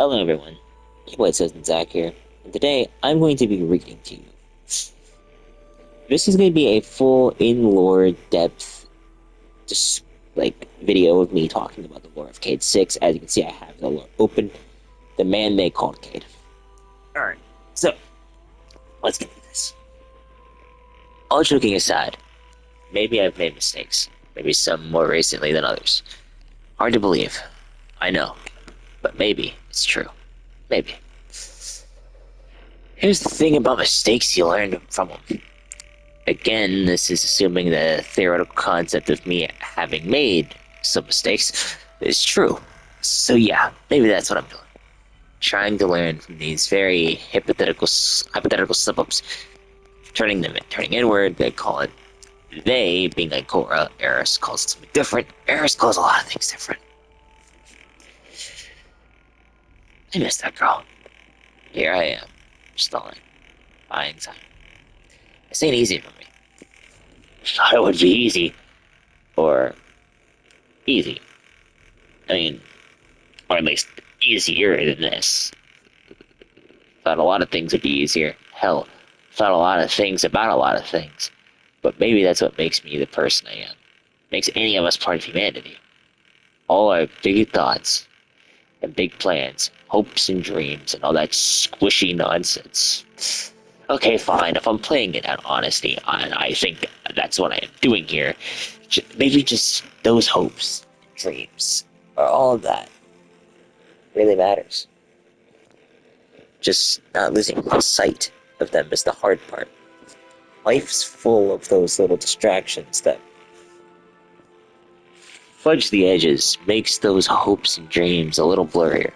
Hello everyone, Keyblade'schosenZack here, and today I'm going to be reading to you. This is going to be a full in-lore depth, just video of me talking about the lore of Cayde 6. As you can see, I have the lore open. The man they called Cayde. Alright, so, let's get into this. All joking aside, maybe I've made mistakes. Maybe some more recently than others. Hard to believe. I know. But maybe it's true. Maybe. Here's the thing about mistakes, you learn from them. Again, this is assuming the theoretical concept of me having made some mistakes is true. So yeah, maybe that's what I'm doing. Trying to learn from these very hypothetical slip-ups, turning inward. They call it they, being like Cora. Eris calls it something different. Eris calls a lot of things different. I miss that girl. Here I am, stalling, buying time. This ain't easy for me. Thought it would be easy. Or easy. I mean, or at least easier than this. Thought a lot of things would be easier. Hell, thought a lot of things about a lot of things. But maybe that's what makes me the person I am. Makes any of us part of humanity. All our big thoughts and big plans, hopes and dreams, and all that squishy nonsense. Okay, fine, if I'm playing it out honesty, and I think that's what I am doing here, maybe just those hopes, dreams, or all of that really matters. Just not losing sight of them is the hard part. Life's full of those little distractions that fudge the edges, makes those hopes and dreams a little blurrier.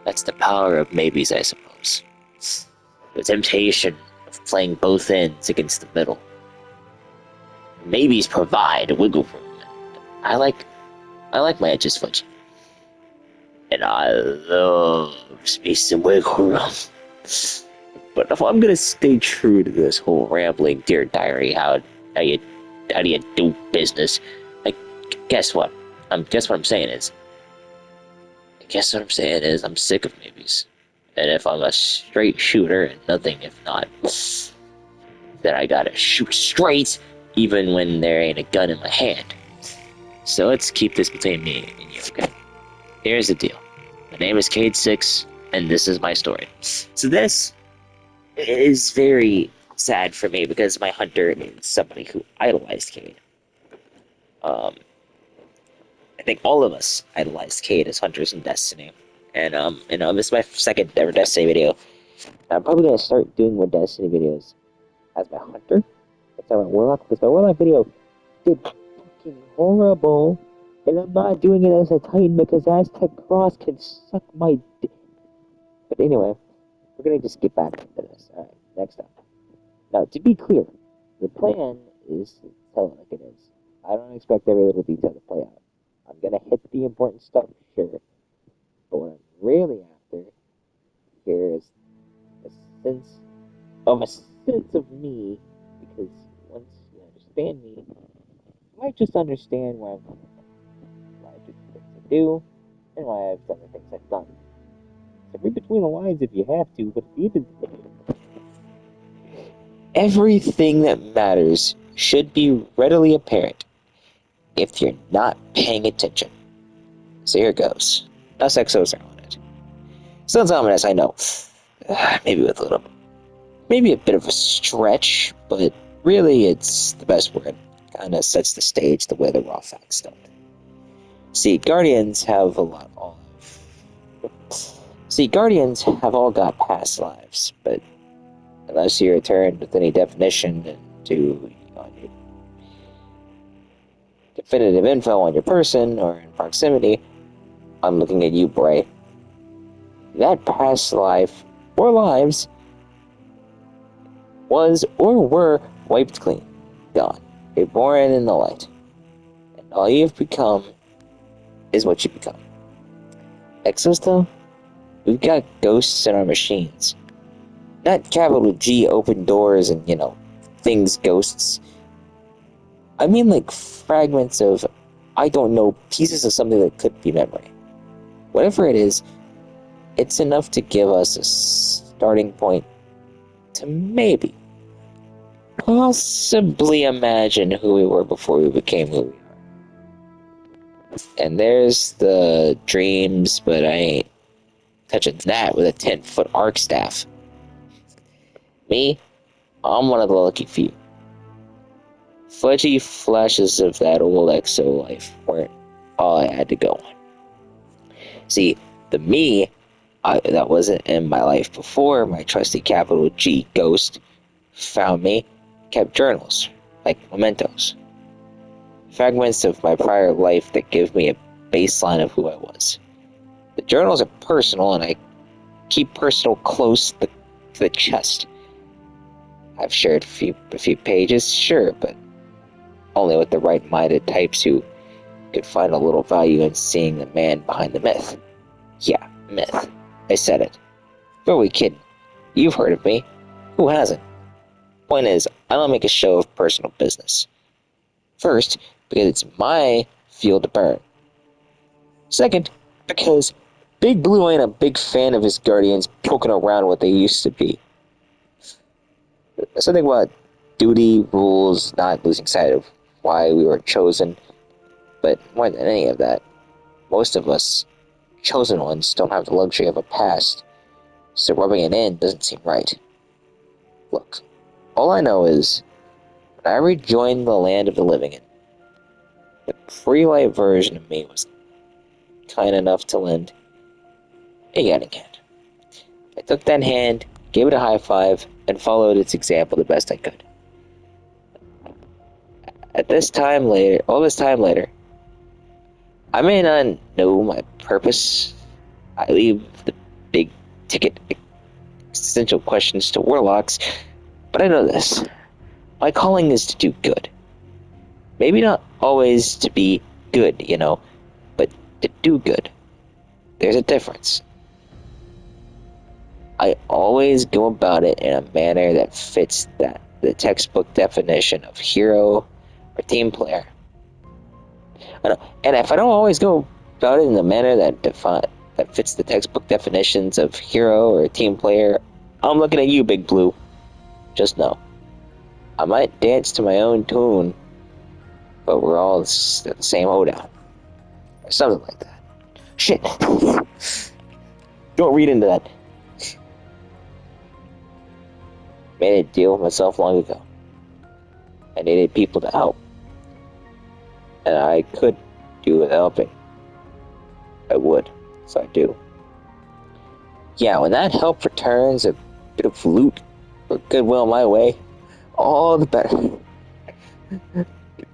That's the power of maybes, I suppose. The temptation of playing both ends against the middle. Maybes provide wiggle room. I like my edges fudging. And I love space and wiggle room. But if I'm gonna stay true to this whole rambling dear diary, how do you do business? Guess what? Guess what I'm saying is I'm sick of maybes. And if I'm a straight shooter and nothing if not, then I gotta shoot straight even when there ain't a gun in my hand. So let's keep this between me and you, okay? Here's the deal. My name is Cayde 6, and this is my story. So this is very sad for me because my hunter is somebody who idolized Cayde. I think all of us idolized Cayde as hunters in Destiny. And this is my second ever Destiny video. I'm probably gonna start doing more Destiny videos as my hunter instead of my warlock, because my warlock video did fucking horrible. And I'm not doing it as a Titan because Aztec Cross can suck my dick. But anyway, we're gonna just get back into this. Alright, next up. Now, to be clear, the plan is to tell it like it is. I don't expect every little detail to play out. I'm gonna hit the important stuff, sure. But what I'm really after here is a sense of me, because once you understand me, you might just understand why I do the things I do, and why I've done the things I've done. So read between the lines if you have to, but at the end of the day, everything that matters should be readily apparent if you're not paying attention. So here goes. Us exos are on it. Sounds ominous, I know. Maybe a bit of a stretch, but really it's the best word. Kinda sets the stage the way the raw facts don't. See, Guardians have all got past lives, but unless you return with any definition to definitive info on your person or in proximity, I'm looking at you, Bray. That past life or lives was or were wiped clean, gone, reborn in the light, and all you've become is what you become. Exos, though, we've got ghosts in our machines. Not capital G open doors and, things ghosts. I mean like fragments of, I don't know, pieces of something that could be memory. Whatever it is, it's enough to give us a starting point to maybe, possibly imagine who we were before we became who we are. And there's the dreams, but I ain't touching that with a 10-foot arc staff. Me, I'm one of the lucky few. Fudgy flashes of that old EXO life weren't all I had to go on. See, the me that wasn't in my life before my trusty capital G ghost found me kept journals, like mementos. Fragments of my prior life that give me a baseline of who I was. The journals are personal, and I keep personal close to the chest. I've shared a few pages, sure, but only with the right-minded types who could find a little value in seeing the man behind the myth. Yeah, myth. I said it. Who are we kidding? You've heard of me. Who hasn't? Point is, I don't make a show of personal business. First, because it's my field to burn. Second, because Big Blue ain't a big fan of his guardians poking around what they used to be. Something about duty, rules, not losing sight of why we were chosen. But more than any of that, most of us chosen ones don't have the luxury of a past, so rubbing it in doesn't seem right. Look, all I know is, when I rejoined the land of the living, the pre-light version of me was kind enough to lend a guiding hand. I took that hand, gave it a high five, and followed its example the best I could. All this time later, I may not know my purpose. I leave the big ticket existential questions to warlocks, but I know this. My calling is to do good. Maybe not always to be good, but to do good. There's a difference. I always go about it in a manner that fits the textbook definition of hero or team player. And if I don't always go about it in the manner that fits the textbook definitions of hero or team player, I'm looking at you, Big Blue. Just know, I might dance to my own tune, but we're all at the same hoedown. Or something like that. Shit. Don't read into that. Made a deal with myself long ago. I needed people to help. And I could do with helping. I would. So I do. Yeah, when that help returns, a bit of loot or goodwill my way, all the better.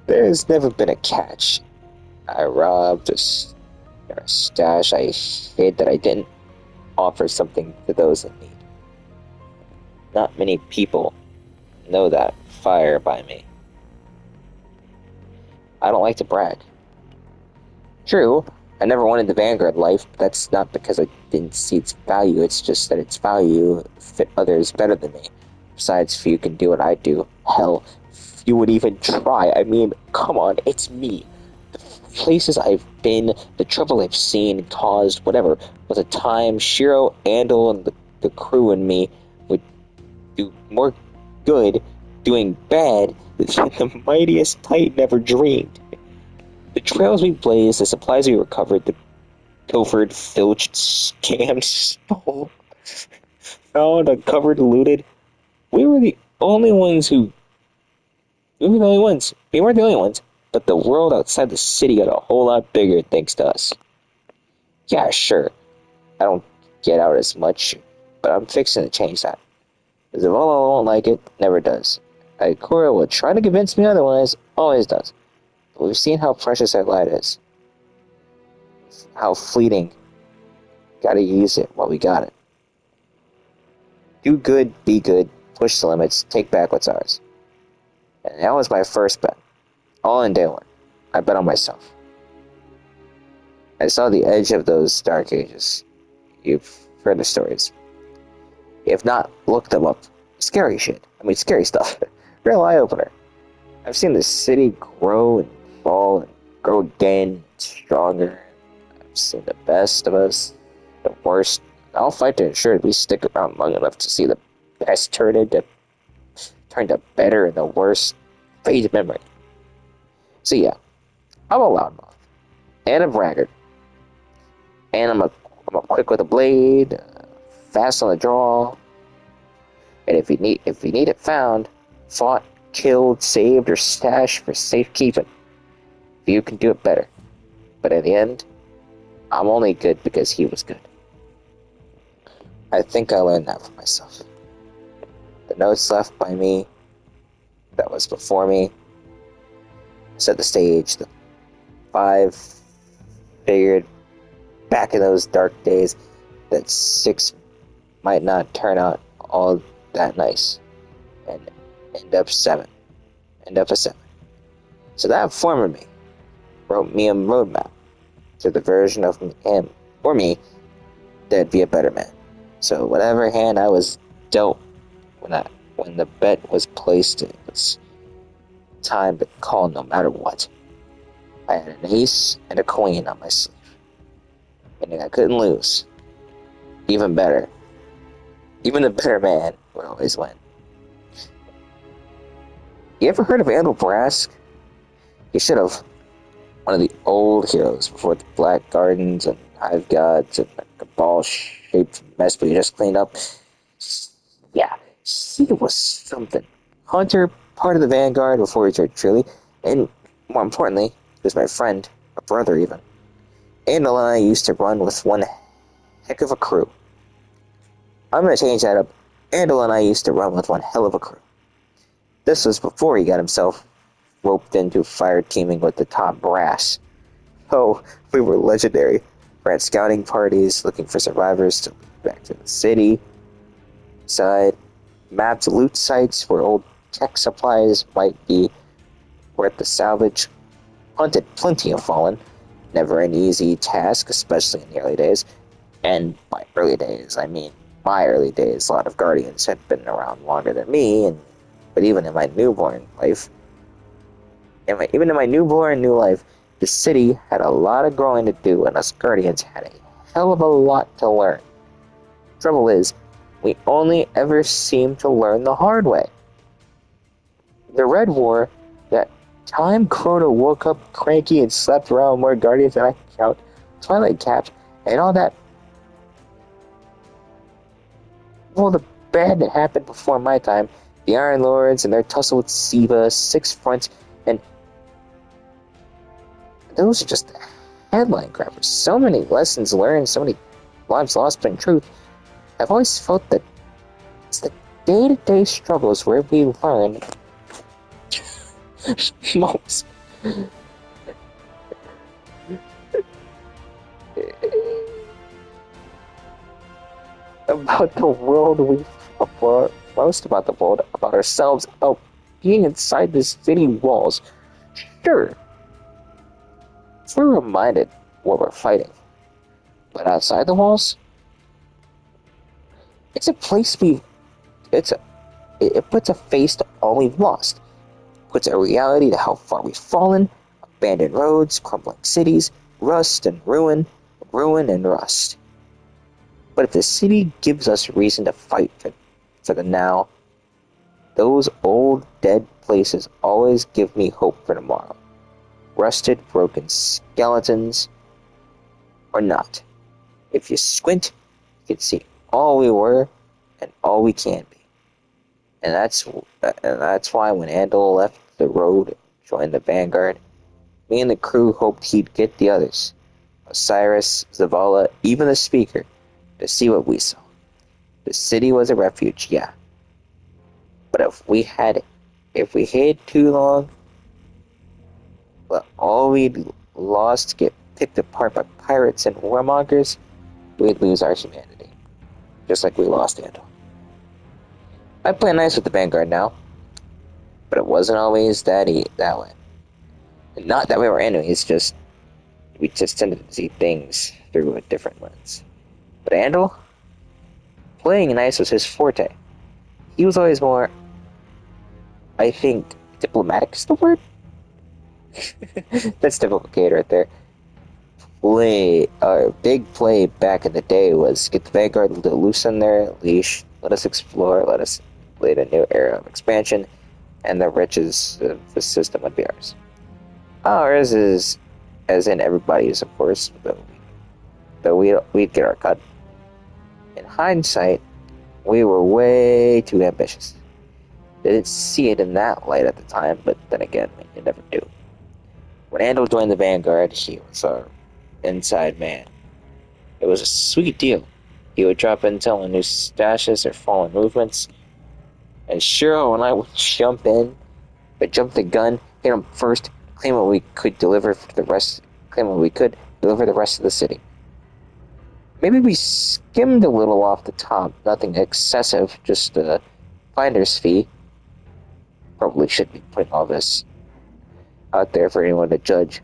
There's never been a catch. I robbed a stash I hid that I didn't offer something to those in need. Not many people know that fire by me. I don't like to brag. True, I never wanted the Vanguard life, but that's not because I didn't see its value, it's just that its value fit others better than me. Besides, few can do what I do. Hell, few would even try. I mean, come on, it's me. The places I've been, the trouble I've seen, caused, whatever, with the time, Shiro, Andal, and the crew and me would do more good doing bad than the mightiest Titan ever dreamed. The trails we blazed, the supplies we recovered, the pilfered, filched, scammed, stole, found, uncovered, looted. We were the only ones we were the only ones. We weren't the only ones, but the world outside the city got a whole lot bigger thanks to us. Yeah, sure, I don't get out as much, but I'm fixing to change that. Because if all won't like it, never does. Ikora will try to convince me otherwise, always does. But we've seen how precious our light is. How fleeting. Gotta use it while we got it. Do good, be good, push the limits, take back what's ours. And that was my first bet. All in day one. I bet on myself. I saw the edge of those dark ages. You've heard the stories. If not, look them up. Scary shit. I mean, scary stuff. Real eye-opener. I've seen the city grow and fall and grow again, stronger. I've seen the best of us, the worst, I'll fight to ensure we stick around long enough to see the best turn to better and the worst fade memory. So yeah, I'm a loudmouth and a braggart, and I'm a quick with a blade, fast on the draw, and if you need it found, fought, killed, saved, or stashed for safekeeping, you can do it better. But in the end, I'm only good because he was good. I think I learned that for myself. The notes left by me, that was before me, set the stage. The five figured back in those dark days that six might not turn out all that nice, and end up seven. End up a seven. So that former me wrote me a roadmap to the version of him or me that'd be a better man. So whatever hand I was dealt when the bet was placed, it was time to call no matter what. I had an ace and a queen on my sleeve, meaning I couldn't lose. Even better, even the better man would always win. You ever heard of Andal Brask? You should have. One of the old heroes before the Black Gardens and Hive Gods and the ball-shaped mess we just cleaned up. Yeah, he was something. Hunter, part of the Vanguard before he turned truly, and more importantly, he was my friend, a brother even. Andal and I used to run with one heck of a crew. I'm gonna change that up. Andal and I used to run with one hell of a crew. This was before he got himself roped into fire teaming with the top brass. Oh, we were legendary. Ran scouting parties looking for survivors to lead back to the city. Side mapped loot sites where old tech supplies might be worth the salvage. Hunted plenty of fallen. Never an easy task, especially in the early days. And by early days, I mean my early days. A lot of Guardians had been around longer than me, but even in my newborn life, even in my newborn new life, the city had a lot of growing to do, and us Guardians had a hell of a lot to learn. Trouble is, we only ever seem to learn the hard way. The Red War, that time Crota woke up cranky and slept around more Guardians than I can count, Twilight Capped, and all that. Well, the bad that happened before my time, the Iron Lords and their tussle with Siva, Six Fronts, and those are just headline grabbers. So many lessons learned, so many lives lost playing truth. I've always felt that it's the day-to-day struggles where we learn most. About the world most about the world, about ourselves, about being inside the city walls. Sure, we're reminded what we're fighting. But outside the walls, it's a place it puts a face to all we've lost. Puts a reality to how far we've fallen, abandoned roads, crumbling cities, rust and ruin, ruin and rust. But if the city gives us reason to fight for the now, those old dead places always give me hope for tomorrow. Rusted, broken skeletons, or not. If you squint, you can see all we were and all we can be. And that's why when Andal left the road and joined the Vanguard, me and the crew hoped he'd get the others, Osiris, Zavala, even the Speaker, to see what we saw. The city was a refuge, yeah. But if we hid too long, let all we'd lost get picked apart by pirates and warmongers, we'd lose our humanity. Just like we lost Andal. I play nice with the Vanguard now, but it wasn't always that way. And not that we were enemies, we just tended to see things through a different lens. But Andal, playing nice was his forte. He was always more, I think, diplomatic is the word? That's difficult right there. big play back in the day was get the Vanguard to loosen their leash, let us explore, let us lead a new era of expansion, and the riches of the system would be ours. Ours is, as in everybody's, of course, but we'd get our cut. In hindsight, we were way too ambitious. Didn't see it in that light at the time, but then again, you never do. When Andal joined the Vanguard, he was our inside man. It was a sweet deal. He would drop intel on new stashes or fallen movements, and Shiro and I would jump in, but jump the gun, hit him first, claim what we could deliver for the rest, claim what we could deliver the rest of the city. Maybe we skimmed a little off the top, nothing excessive, just a finder's fee. Probably should be putting all this out there for anyone to judge.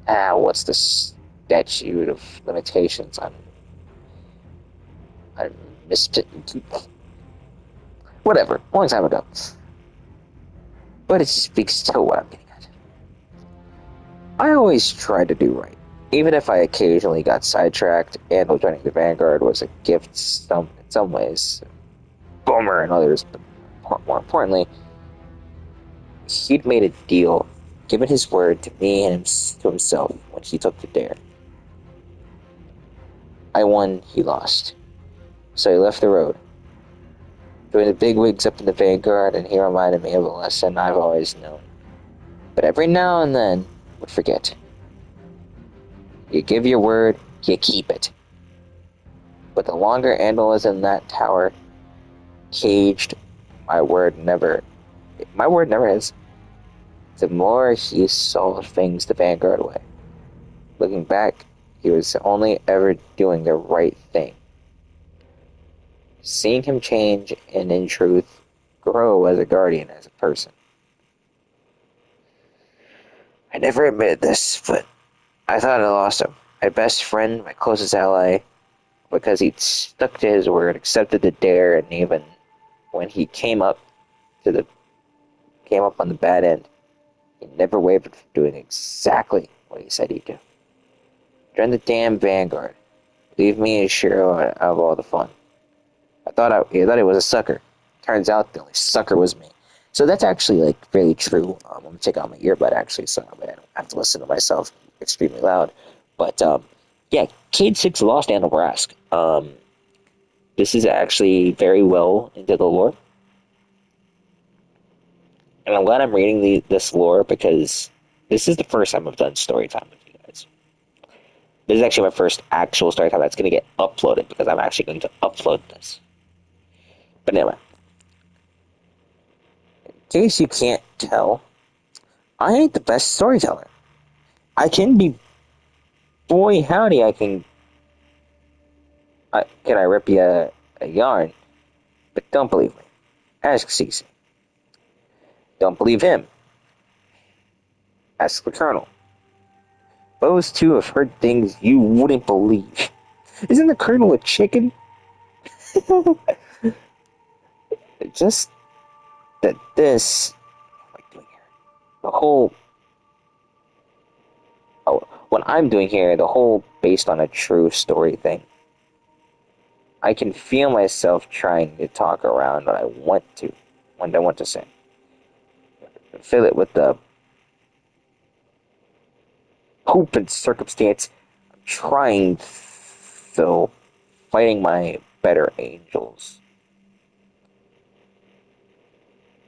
What's the statute of limitations on misfit? Whatever, long time ago. But it speaks to what I'm getting at. I always tried to do right. Even if I occasionally got sidetracked, and joining the Vanguard was a gift in some ways, bummer in others, but more importantly, he'd made a deal, given his word to me and to himself when he took the dare. I won, he lost. So he left the road. Joined the bigwigs up in the Vanguard, and he reminded me of a lesson I've always known. But every now and then, would forget. You give your word, you keep it. But the longer Andal is in that tower, caged, my word never is. The more he saw things the Vanguard way. Looking back, he was only ever doing the right thing. Seeing him change and, in truth, grow as a guardian, as a person. I never admitted this, but I thought I lost him. My best friend, my closest ally, because he'd stuck to his word, accepted the dare, and even when he came up on the bad end, he never wavered from doing exactly what he said he'd do. Join the damn Vanguard. Leave me and Shiro out of all the fun. I thought he was a sucker. Turns out the only sucker was me. So that's actually really true. I'm gonna take out my earbud actually, so I don't have to listen to myself extremely loud. But yeah, Cayde 6 lost Andal Brask. This is actually very well into the lore. And I'm glad I'm reading this lore because this is the first time I've done story time with you guys. This is actually my first actual story time that's going to get uploaded because I'm actually going to upload this. But anyway, in case you can't tell, I ain't the best storyteller. I can be, boy howdy, can I rip you a yarn, but don't believe me. Ask Cece. Don't believe him. Ask the Colonel. Those two have heard things you wouldn't believe. Isn't the Colonel a chicken? Just that this, what am I doing here? The whole, what I'm doing here, the whole based on a true story thing. I can feel myself trying to talk around what I want to say. Fill it with the hope and circumstance. I'm trying, though, fighting my better angels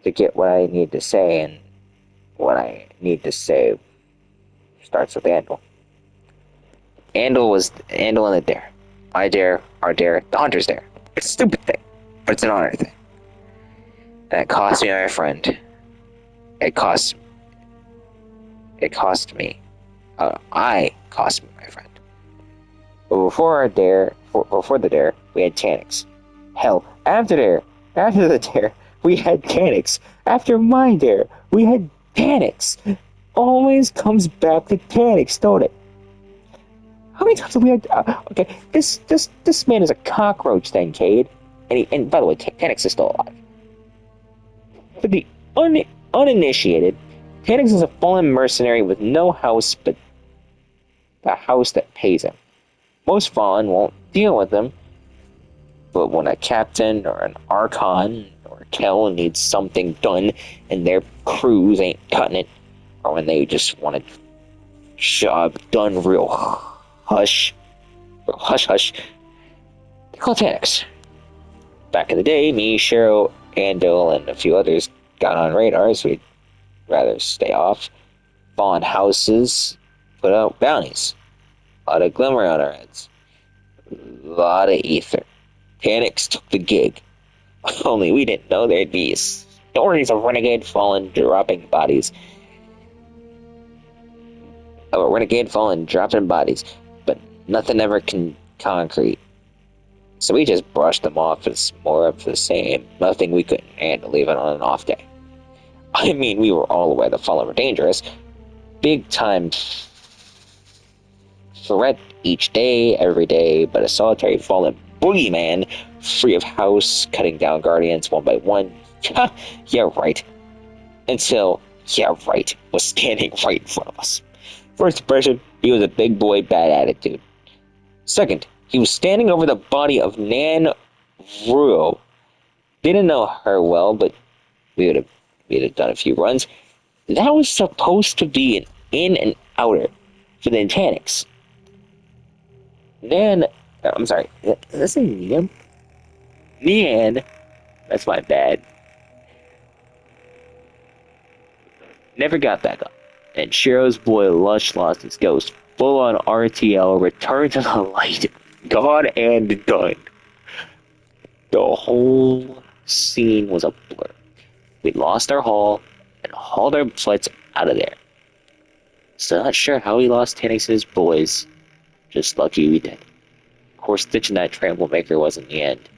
to get what I need to say, and what I need to say starts with Andal. Andal and the dare. My dare, our dare, the hunter's dare. It's a stupid thing, but it's an honor thing. And it cost me my friend. It cost me. I cost me my friend. But before the dare, we had Taniks. Hell, after the dare, we had Taniks. After my dare, we had Taniks. Always comes back to Taniks, don't it? How many times have we had? Okay, this man is a cockroach, then, Cayde. And by the way, Taniks is still alive. For the uninitiated, Taniks is a fallen mercenary with no house but a house that pays him. Most Fallen won't deal with him, but when a captain or an archon or a Kel needs something done and their crews ain't cutting it, or when they just want a job done real hush, they call Tanix. Back in the day, me, Shiro, Andil, and a few others got on radars. We'd rather stay off. Fallen houses, put out bounties. A lot of glimmer on our heads. A lot of ether. Tanix took the gig. Only we didn't know there'd be stories of renegade Fallen dropping bodies. But nothing ever concrete. So we just brushed them off as more of the same. Nothing we couldn't handle even on an off day. I mean, we were all aware the Fallen were dangerous. Big time threat each day, every day, but a solitary Fallen boogeyman, free of house, cutting down guardians one by one. Yeah, right. Until, yeah, right, was standing right in front of us. First impression, he was a big boy, bad attitude. Second, he was standing over the body of Nan Ruo. Didn't know her well, but we'd have done a few runs. That was supposed to be an in and outer for the Tanix. I'm sorry, did I say Niam? Nian, that's my bad, never got back up, and Shiro's boy Lush lost his ghost. Full on RTL, return to the light, gone and done. The whole scene was a blur. We lost our haul and hauled our flights out of there. Still not sure how we lost Tanix's boys. Just lucky we did. Of course, ditching that troublemaker wasn't the end.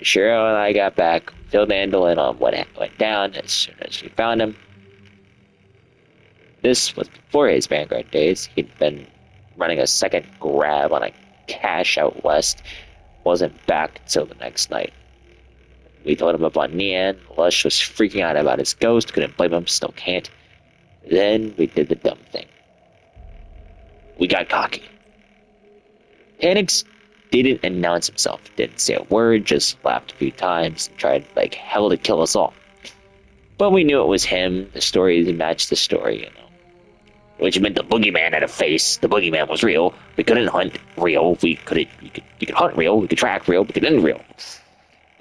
Shiro and I got back, filled Andal in on what went down as soon as we found him. This was before his Vanguard days. He'd been running a second grab on a cache out west. Wasn't back until the next night. We told him about Nian. Lush was freaking out about his ghost. Couldn't blame him, still can't. Then we did the dumb thing. We got cocky. Tanix didn't announce himself. Didn't say a word, just laughed a few times and tried like hell to kill us all. But we knew it was him. The story matched the story, you know. Which meant the boogeyman had a face. The boogeyman was real. We couldn't hunt real. We could hunt real. We could track real. We could end real.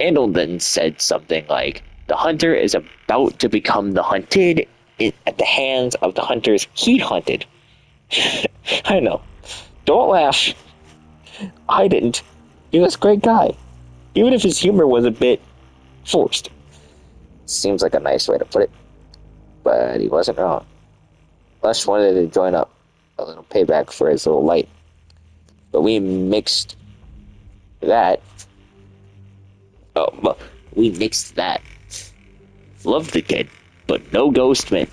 Andal then said something like, "The hunter is about to become the hunted at the hands of the hunters he hunted." I know. Don't laugh. I didn't. He was a great guy. Even if his humor was a bit forced. Seems like a nice way to put it. But he wasn't wrong. Lush wanted to join up. A little payback for his little light. But we mixed that. We mixed that. Loved the kid, but no ghost man.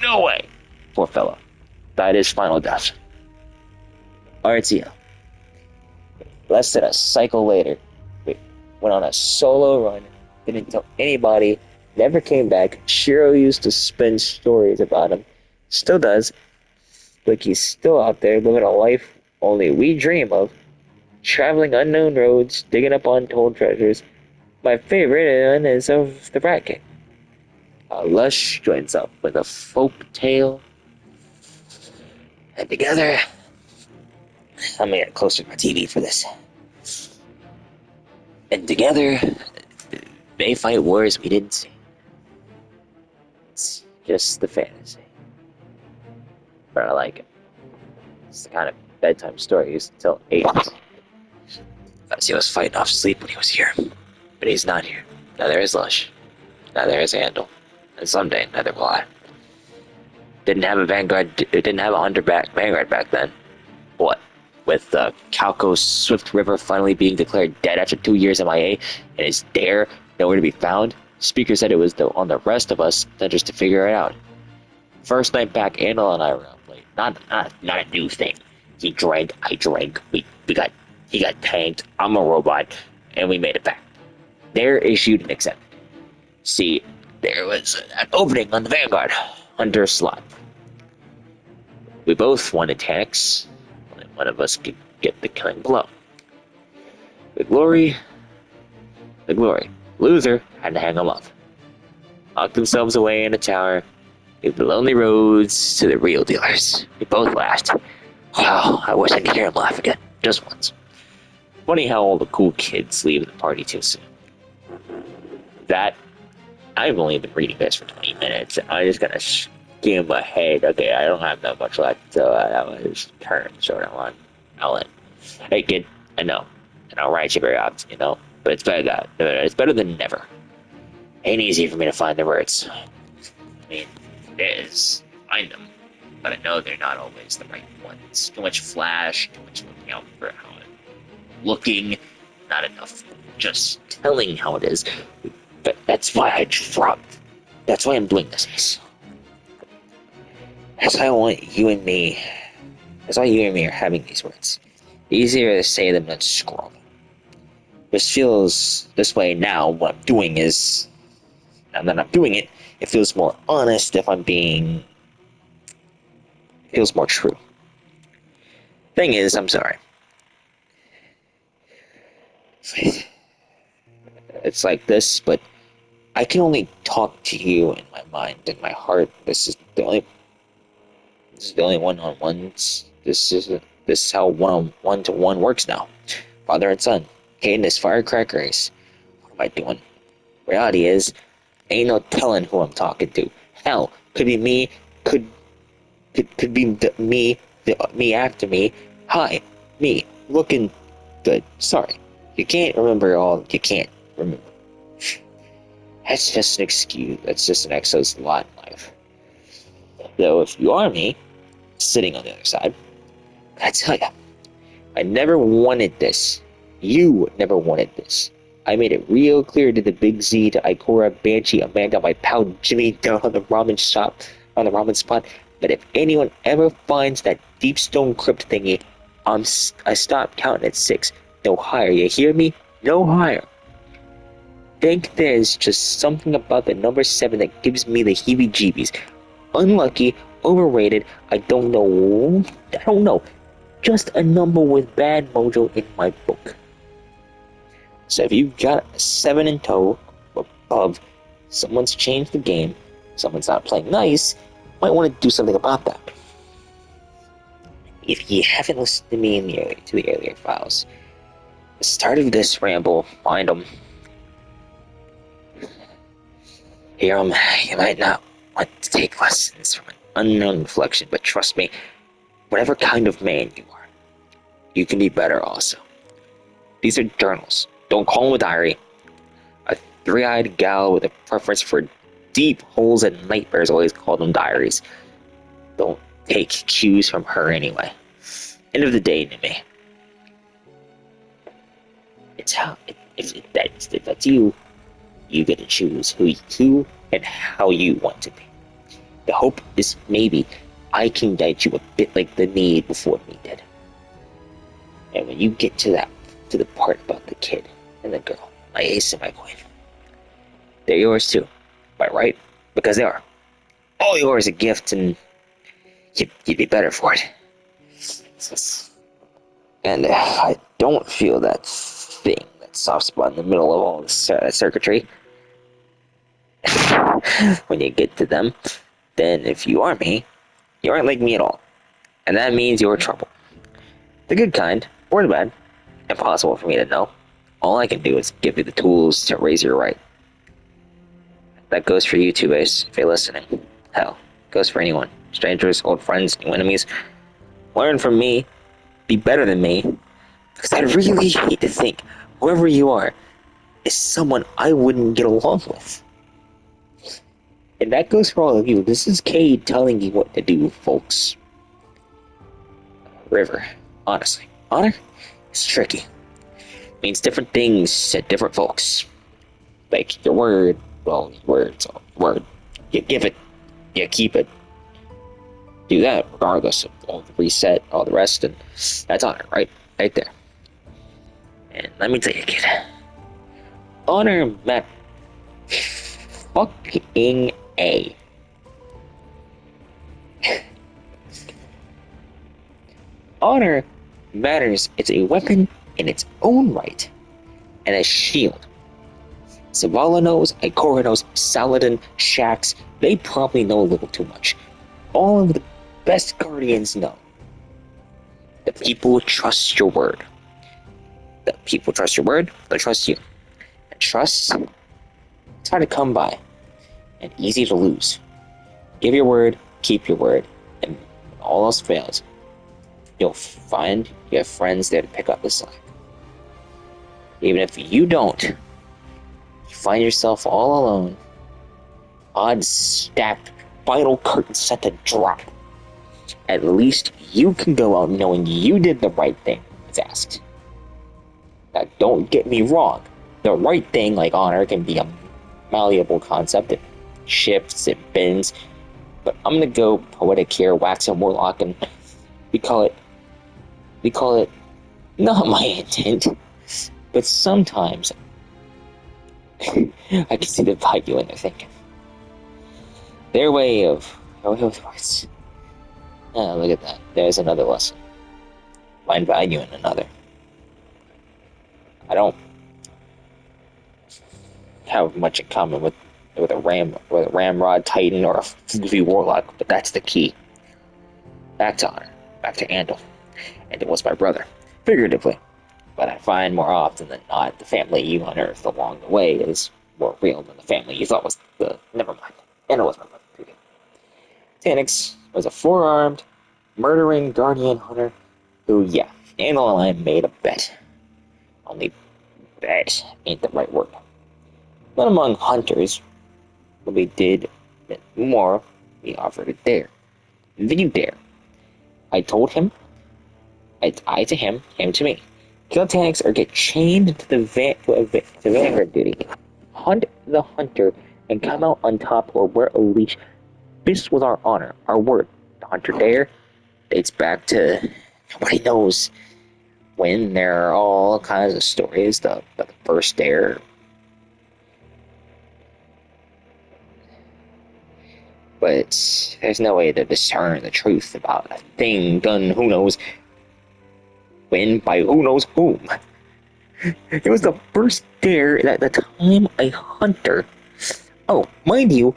No way! Poor fella. Died his final death. RTL. Less than a cycle later, we went on a solo run, didn't tell anybody, never came back. Shiro used to spin stories about him. Still does. Like he's still out there living a life only we dream of. Traveling unknown roads, digging up untold treasures. My favorite one is of the Brat King. Lush joins up with a folk tale. And together, I'm gonna get closer to my TV for this. And together, they fight wars we didn't see. It's just the fantasy. But I like it. It's the kind of bedtime story I used to tell 8s. As he was fighting off sleep when he was here. But he's not here. Neither is Lush. Neither is Andal. And someday, neither will I. Didn't have a Vanguard back then. What? With Calco's Swift River finally being declared dead after 2 years MIA, and his dare nowhere to be found, Speaker said it was on the rest of us then just to figure it out. First night back, Andal and I were up late. Not a new thing. He drank, I drank, he got tanked, I'm a robot, and we made it back. Dare issued and accepted. See, there was an opening on the Vanguard, Hunter slot. We both wanted Tanix. one of us could get the killing blow. The glory. Loser had to hang them up. Locked themselves away in a tower, gave the lonely roads to the real dealers. We both laughed. Wow, I wish I could hear him laugh again, just once. Funny how all the cool kids leave the party too soon. That, I've only been reading this for 20 minutes, and I'm just gonna skim ahead. Okay, I don't have that much left, so that was turn short on Ellen. Hey kid, I know, and I'll write you very often, but it's better than never. Ain't easy for me to find the words. I mean, it is. Find them, but I know they're not always the right ones. Too much flash, too much looking out for how I'm looking, not enough just telling how it is. But that's why I dropped. That's why I'm doing this. That's why I want you and me. That's why you and me are having these words. Easier to say them than scroll. This feels this way now. What I'm doing is, now that I'm doing it, it feels more honest if I'm being. It feels more true. Thing is, I'm sorry. It's like this, but I can only talk to you in my mind and my heart. This is the only one-on-ones. This is how one-to-one works now. Father and son. Hating this firecrackers. What am I doing? Reality is, ain't no telling who I'm talking to. Hell, could be me. Could be me after me. Hi, me looking good. Sorry, you can't remember all. You can't remember. That's just an excuse. That's just an Exo's lot in life. Though if you are me, sitting on the other side, I tell ya, I never wanted this. You never wanted this. I made it real clear to the Big Z, to Ikora, Banshee, Amanda, my pal Jimmy down on the ramen spot, that if anyone ever finds that deep stone crypt thingy, I stop counting at 6. No higher, you hear me? No higher. Think there's just something about the number 7 that gives me the heebie-jeebies. Unlucky, overrated, I don't know. Just a number with bad mojo in my book. So if you've got a 7 in tow above, someone's changed the game, someone's not playing nice, might want to do something about that. If you haven't listened to me to the earlier files, the start of this ramble, find them. Hear them. You might not want to take lessons from an unknown reflection, but trust me, whatever kind of man you are, you can be better also. These are journals. Don't call them a diary. A three-eyed gal with a preference for deep holes and nightmares always called them diaries. Don't take cues from her anyway. End of the day, Nime. It's how if that's you get to choose who and how you want to be. The hope is maybe I can guide you a bit like the need before me did. And when you get to the part about the kid and the girl, my ace and my queen, they're yours too, by right? Because they are. All yours a gift, and you'd be better for it. And I don't feel that thing, that soft spot in the middle of all this circuitry. When you get to them, then if you are me, you aren't like me at all. And that means you're trouble. The good kind, or the bad, impossible for me to know. All I can do is give you the tools to raise your right. That goes for you too, Ace, if you're listening. Hell, goes for anyone. Strangers, old friends, new enemies. Learn from me. Be better than me. Because I really hate to think whoever you are is someone I wouldn't get along with. And that goes for all of you. This is Cayde telling you what to do, folks. River, honestly. Honor? It's tricky. It means different things to different folks. Like your word, well, word's a word. You give it, you keep it. Do that regardless of all the reset, all the rest, and that's honor, right? Right there. And let me tell you, kid. Honor met fucking A. Honor matters it's a weapon in its own right, and a shield. Zavala knows, Ikora knows, Saladin, Shax, they probably know a little too much. All of the best guardians know. The people trust your word. The people trust your word, they trust you. And trust, it's hard to come by, and easy to lose. Give your word, keep your word, and when all else fails, you'll find you have friends there to pick up the slack. Even if you don't, you find yourself all alone, odds stacked, final curtain set to drop. At least you can go out knowing you did the right thing if asked. Now, don't get me wrong. The right thing, like honor, can be a malleable concept. It shifts, it bends. But I'm gonna go poetic here, wax and warlock, and we call it not my intent. But sometimes I can see the value in their thinking. Their way of words. Oh, look at that. There's another lesson. Find value in another. I don't have much in common with a ramrod titan or a Fuzi warlock, but that's the key. Back to honor, back to Andal. And it was my brother, figuratively. But I find more often than not, the family you unearthed along the way is more real than the family you thought was the. Never mind. Andal was my brother. Tanix was a four-armed, murdering guardian hunter who, yeah, Andal and I made a bet. Only bet ain't the right word. But among hunters, when we did more, we offered a dare. Then you dare. I told him, I to him, him to me. Kill Tanix or get chained to the vanguard duty. Hunt the hunter and come out on top or wear a leash. This was our honor, our word. The hunter dare dates back to nobody knows when. There are all kinds of stories. The first dare. But there's no way to discern the truth about a thing done who knows when by who knows whom. It was the first dare at the time a hunter. Oh, mind you,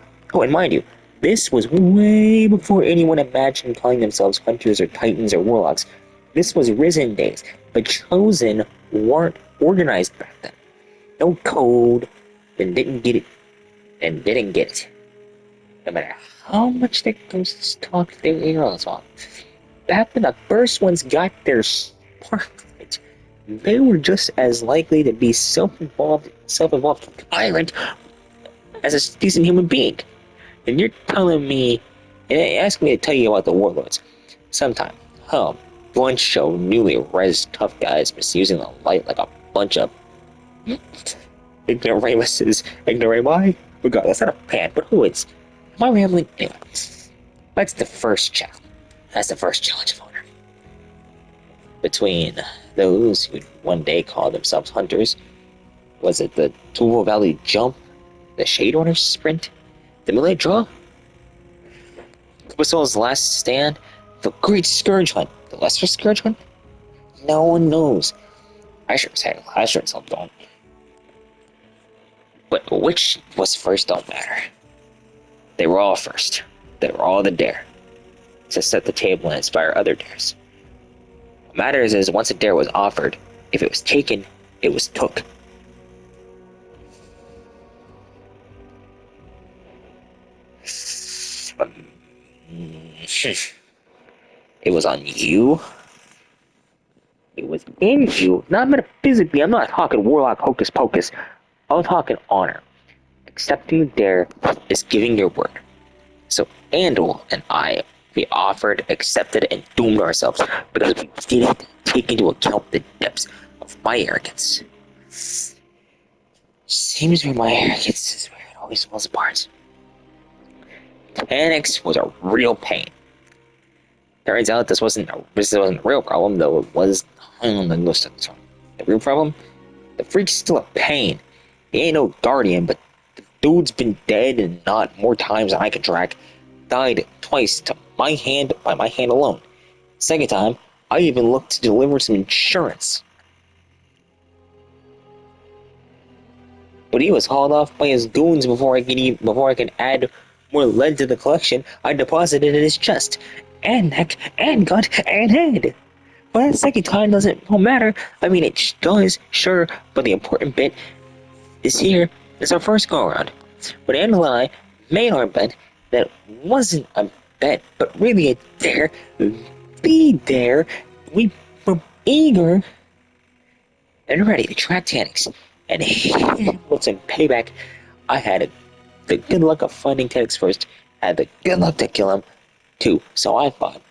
this was way before anyone imagined calling themselves hunters or titans or warlocks. This was Risen days. The Chosen weren't organized back then. No code, and didn't get it. No matter how much the ghosts talked their ears off. Back when the first ones got their sparklight, they were just as likely to be self-involved tyrant as a decent human being. And you're telling me, and asking me to tell you about the warlords. Sometime, one show newly res tough guys misusing the light like a bunch of ignoramuses. Ignorami? Regardless, not a pan, but who is? Am I rambling? Anyway, that's the first challenge. That's the first challenge of honor. Between those who one day called themselves hunters, was it the Tuvo Valley jump, the Shade Order sprint, the melee draw, Kubasol's last stand, the Great Scourge Hunt, the Lesser Scourge Hunt? No one knows. I sure as hell don't. But which was first don't matter. They were all first. They were all the dare. To set the table and inspire other dares. What matters is once a dare was offered, if it was taken, it was took. It was on you. It was in you. Not metaphysically. I'm not talking warlock hocus pocus. I'm talking honor. Accepting the dare is giving your word. So Andal and I, we offered, accepted, and doomed ourselves because we didn't take into account the depths of my arrogance. Seems where my arrogance is where it always falls apart. Tanix was a real pain. Turns out this wasn't a real problem, though it was on the list of the time. The real problem? The freak's still a pain. He ain't no guardian, but the dude's been dead and not more times than I can track. Died twice to my hand by my hand alone. Second time, I even looked to deliver some insurance. But he was hauled off by his goons before I could add more lead to the collection I deposited in his chest, and neck, and gut, and head. But that second time don't matter. I mean, it does, sure, but the important bit is here is our first go around. When Angela and I made our bet, that wasn't a bet, but really a dare. Be there. We were eager and ready to track Tannix. And with some payback, I had the good luck of finding Tannix first, had the good luck to kill him too. So I thought.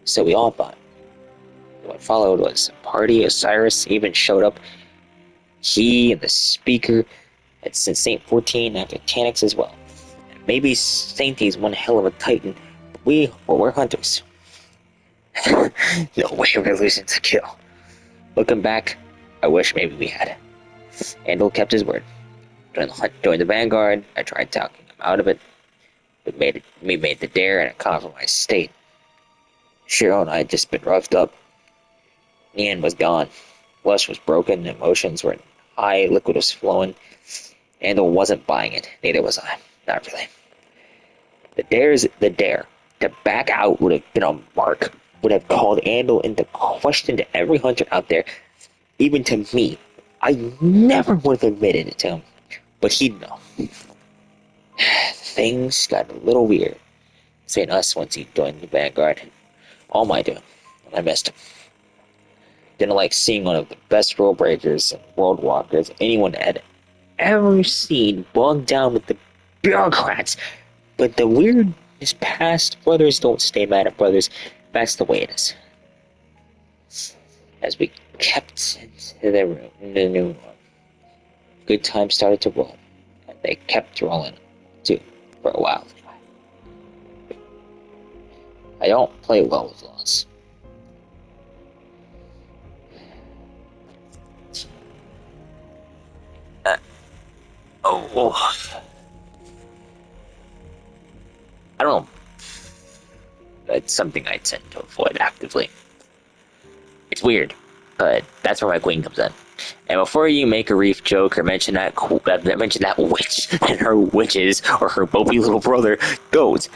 So we all thought. What followed was a party. Osiris even showed up. He and the speaker had sent Saint 14 after Tannix as well. Maybe Sainty's one hell of a titan, but we're hunters. No way we're losing the kill. Looking back, I wish maybe we had. Andal kept his word. During the hunt, joined the Vanguard. I tried talking him out of it. We made the dare in a compromised state. Shiro and I had just been roughed up. Ian was gone. Flesh was broken. Emotions were high. Liquid was flowing. Andal wasn't buying it. Neither was I. Not really. The dare's the dare. To back out would have been a mark. Would have called Andal into question to every hunter out there. Even to me. I never would have admitted it to him. But he'd know. Things got a little weird between us once he joined the Vanguard. All my doing. And I missed him. Didn't like seeing one of the best rule breakers and world walkers anyone had ever seen bogged down with the bureaucrats. But the weird is past. Brothers don't stay mad at brothers. That's the way it is. As we kept into the new room, good times started to roll. And they kept rolling, too, for a while. I don't play well with loss. I don't know. It's something I tend to avoid actively. It's weird, but that's where my queen comes in. And before you make a reef joke or mention that witch and her witches or her mopey little brother, goes.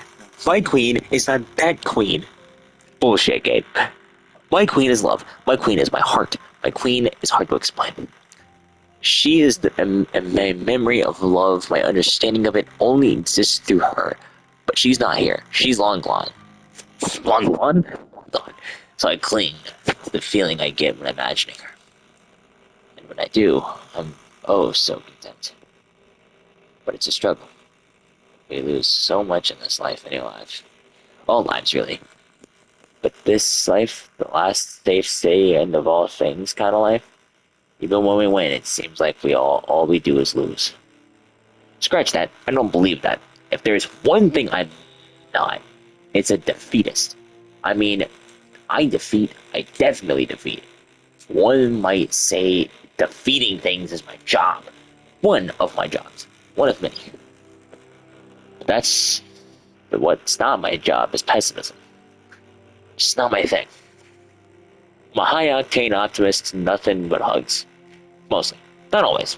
My queen is not that queen. Bullshit, Gabe. My queen is love. My queen is my heart. My queen is hard to explain. She is my memory of love. My understanding of it only exists through her. But she's not here. She's long gone. Long gone? So I cling to the feeling I get when imagining her. And when I do, I'm oh so content. But it's a struggle. We lose so much in this life anyway. All lives, really. But this life, the last safe say end of all things kind of life, even when we win, it seems like all we do is lose. Scratch that. I don't believe that. If there's one thing I'm not, it's a defeatist. I mean, I definitely defeat. One might say defeating things is my job. One of my jobs. One of many. But what's not my job is pessimism. It's not my thing. I'm a high-octane optimist, nothing but hugs. Mostly. Not always.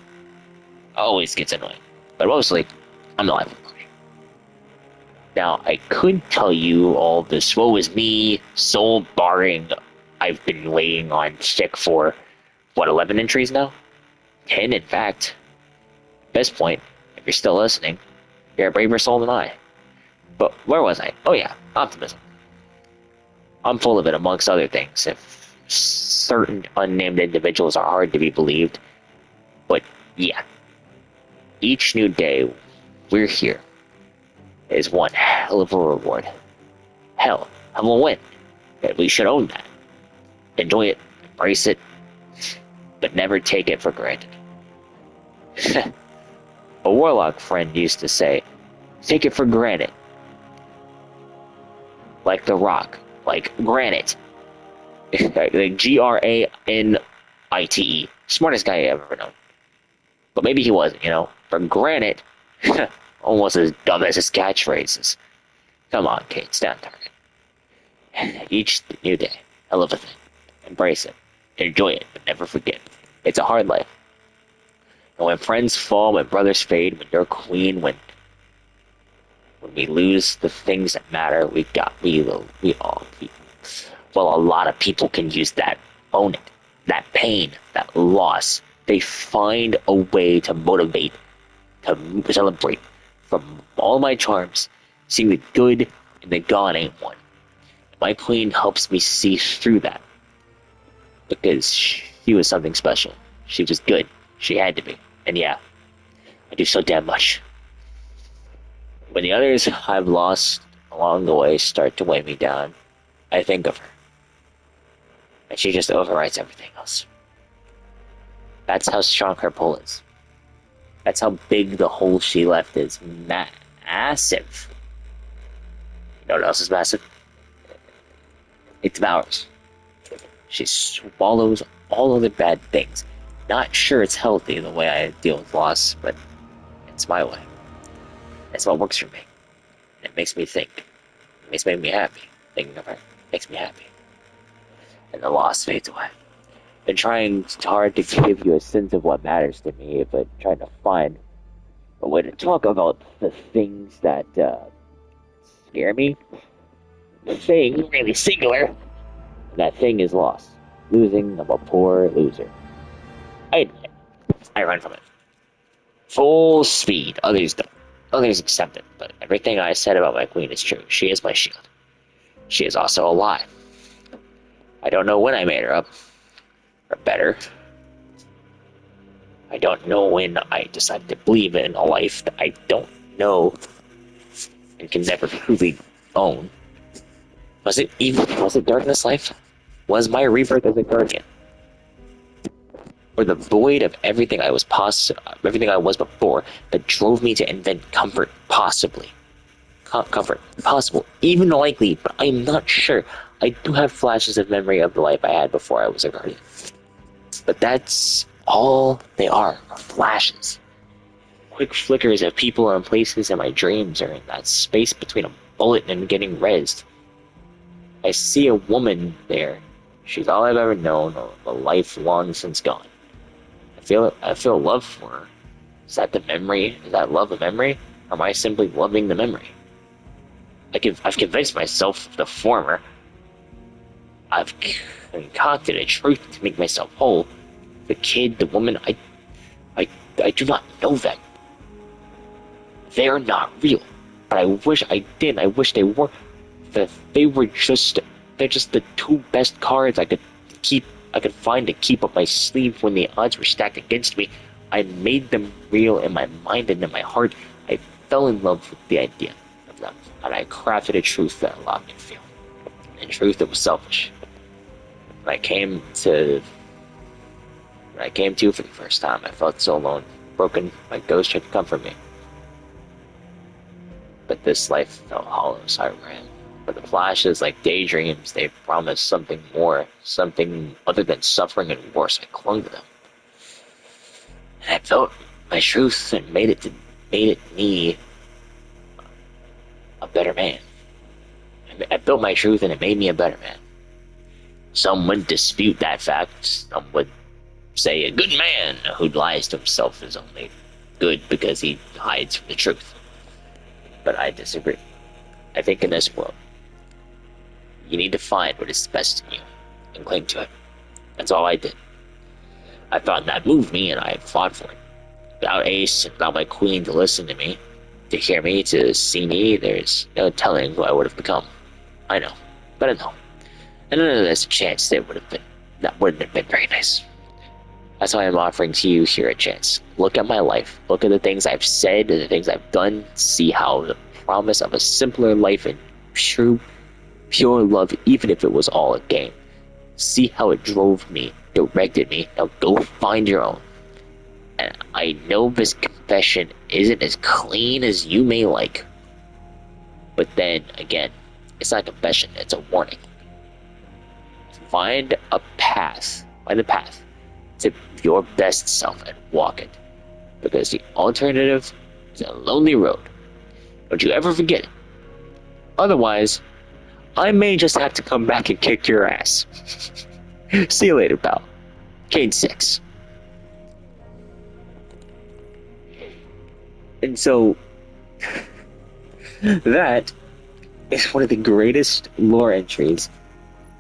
Always gets annoying. But mostly, I'm the life of the party. Now, I could tell you all this woe is me, soul barring I've been laying on sick for, 11 entries now? 10, in fact. At this point, if you're still listening, you're a braver soul than I. But where was I? Oh yeah, optimism. I'm full of it amongst other things. If certain unnamed individuals are hard to be believed. But yeah. Each new day we're here is one hell of a reward. Hell of a win. And we should own that. Enjoy it, embrace it, but never take it for granted. A warlock friend used to say, take it for granted. Like the rock, like granite. Like Granite. Smartest guy I ever known. But maybe he wasn't, For granite, almost as dumb as his catchphrases. Come on, Kate, stand target. Each new day, Hell of a thing. Embrace it. Enjoy it, but never forget. It's a hard life. And when friends fall, when brothers fade, when you're queen, when we lose the things that matter, well, a lot of people can use that, own it, that pain, that loss. They find a way to motivate, to celebrate from all my charms, see the good and the gone ain't one. My queen helps me see through that because she was something special. She was good. She had to be. And yeah, I do so damn much. When the others I've lost along the way start to weigh me down, I think of her. And she just overwrites everything else. That's how strong her pull is. That's how big the hole she left is. Massive. You know what else is massive? It devours. She swallows all other bad things. Not sure it's healthy the way I deal with loss, but it's my way. It's what works for me. It makes me think. It makes me happy. Thinking of her makes me happy. And the loss fades away. Been trying hard to give you a sense of what matters to me, but trying to find a way to talk about the things that scare me. The thing, really singular, that thing is loss. Losing, I'm a poor loser. I admit it. I run from it. Full speed. Others don't. Others accept it, but everything I said about my queen is true. She is my shield. She is also a lie. I don't know when I made her up, or better. I don't know when I decided to believe in a life that I don't know and can never truly own. Was it darkness life? Was my rebirth as a guardian? Or the void of everything everything I was before that drove me to invent comfort, possibly. Comfort, possible, even likely, but I'm not sure. I do have flashes of memory of the life I had before I was a guardian. But that's all they are flashes. Quick flickers of people and places in my dreams or in that space between a bullet and getting rezzed. I see a woman there. She's all I've ever known, a life long since gone. I feel love for her. Is that the memory? Is that love a memory? Or am I simply loving the memory? I've convinced myself of the former. I've concocted a truth to make myself whole. The kid, the woman, I do not know them. They are not real. But I wish I did. I wish they were. That they're just the two best cards I could find to keep up my sleeve when the odds were stacked against me. I made them real in my mind and in my heart. I fell in love with the idea of them, and I crafted a truth that allowed me to feel. In truth, it was selfish. When I came to for the first time, I felt so alone, broken. My ghost tried to comfort me, but this life felt hollow, so I ran. But the flashes, like daydreams, they promised something more, something other than suffering and worse. I clung to them, and I felt my truth and made it me a better man. I built my truth and it made me a better man. Some would dispute that fact. Some would say a good man who lies to himself is only good because he hides from the truth. But I disagree. I think in this world, you need to find what is best in you and cling to it. That's all I did. I thought that moved me and I fought for it. Without Ace, without my queen to listen to me, to hear me, to see me, there's no telling who I would have become. I know, but I know. And then there's a chance that wouldn't have been very nice. That's why I'm offering to you here a chance. Look at my life. Look at the things I've said and the things I've done. See how the promise of a simpler life and true, pure love, even if it was all a game. See how it drove me, directed me. Now go find your own. And I know this confession isn't as clean as you may like. But then, again, it's not a confession, it's a warning. Find a path to your best self and walk it. Because the alternative is a lonely road. Don't you ever forget it. Otherwise, I may just have to come back and kick your ass. See you later, pal. Cayde 6. And so, that is one of the greatest lore entries.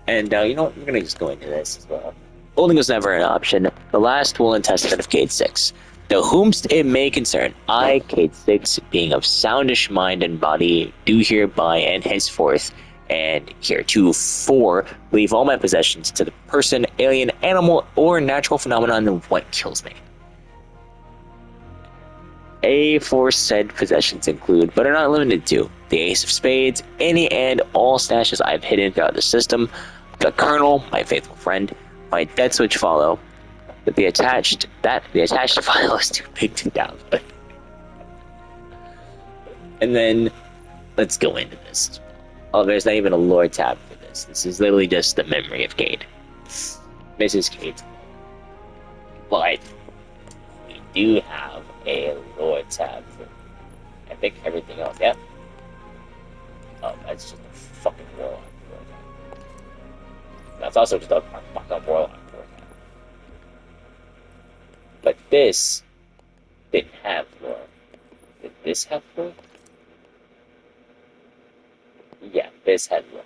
And you know what? We're gonna just go into this as well. Holding was never an option. The last will and testament of Cayde 6. Though whomst it may concern, I, Cayde 6, being of soundish mind and body, do hereby and henceforth, and heretofore, leave all my possessions to the person, alien, animal, or natural phenomenon of what kills me. Aforesaid possessions include, but are not limited to, the Ace of Spades, any and all stashes I've hidden throughout the system, the Colonel, my faithful friend, my debts which follow, but the attached file is too big to download. And then let's go into this. Oh, there's not even a lore tab for this. This is literally just the memory of Cayde. Mrs. Cayde. But we do have a lore tab for, I think, everything else. Yep. Oh, that's just a fucking warlock. That's also just a fucked up warlock. But this didn't have lore. Did this have lore? Yeah, this had lore.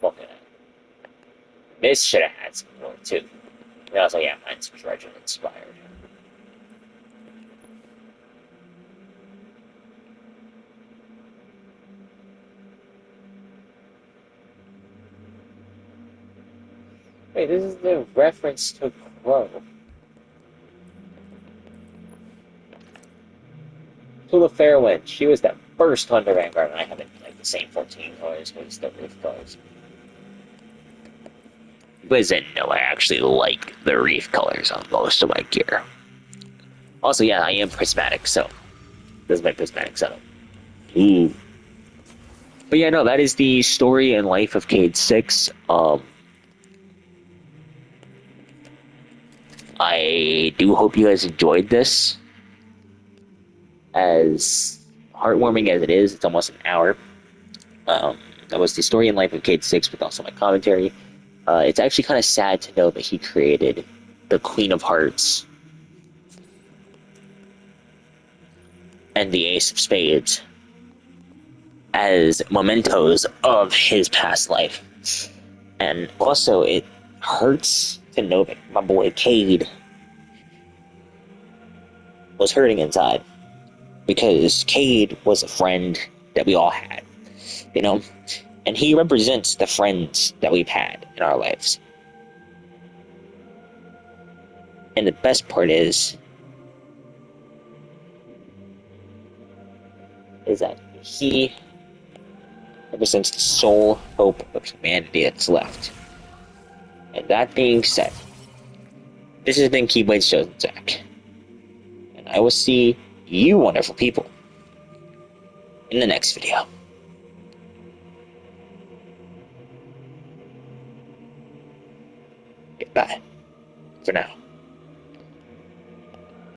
Fucking hell. This should have had some lore too. And I was like, yeah, mine's Dredgen inspired. Wait, this is the reference to Crow. Tula Fairwind, she was the first Hunter Vanguard, and I haven't like the same 14 colors, but it's the Reef colors. But no, I actually like the Reef colors on most of my gear. Also, yeah, I am prismatic, so this is my prismatic setup. Ooh. But yeah, no, that is the story and life of Cayde 6. I do hope you guys enjoyed this. As heartwarming as it is, it's almost an hour. That was the story and life of Cayde 6 with also my commentary. It's actually kind of sad to know that he created the Queen of Hearts and the Ace of Spades as mementos of his past life. And also, it hurts to know that my boy Cayde was hurting inside. Because Cayde was a friend that we all had, you know? And he represents the friends that we've had in our lives. And the best part is that he represents the sole hope of humanity that's left. And that being said, this has been Keyblade'schosenZack. And I will see you wonderful people in the next video. Goodbye for now.